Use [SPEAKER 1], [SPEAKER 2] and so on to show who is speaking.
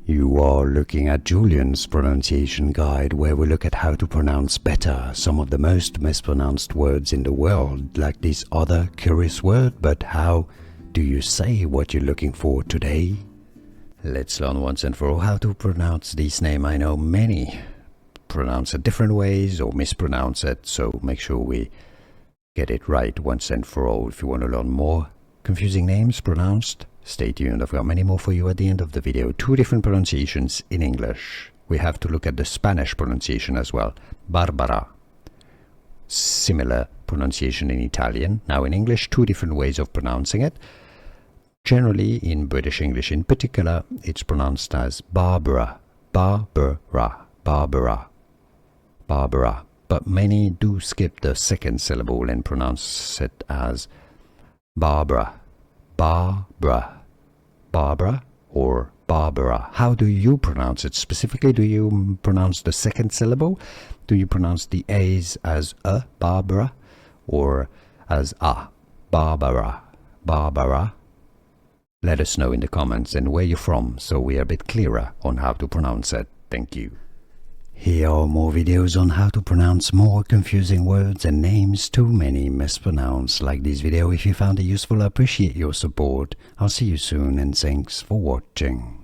[SPEAKER 1] You are looking at Julian's pronunciation guide, where we look at how to pronounce better some of the most mispronounced words in the world, like this other curious word. But how do you say what you're looking for today? Let's learn once and for all how to pronounce this name. I know many pronounce it different ways or mispronounce it, so make sure we get it right once and for all. If you want to learn more confusing names pronounced, stay tuned. I've got many more for you at the end of the video. 2 different pronunciations in English. We have to look at the Spanish pronunciation as well. Barbara. Similar pronunciation in Italian. Now in English, 2 different ways of pronouncing it. Generally, in British English in particular, it's pronounced as Barbara. Barbara. Barbara. Barbara. But many do skip the second syllable and pronounce it as Barbara. Barbara. Barbara or Barbara. How do you pronounce it? Specifically, do you pronounce the second syllable? Do you pronounce the A's as a Barbara or as a Barbara? Barbara? Let us know in the comments and where you're from, so we are a bit clearer on how to pronounce it. Thank you. Here are more videos on how to pronounce more confusing words and names too many mispronounced. Like this video if you found it useful. I appreciate your support. I'll see you soon and thanks for watching.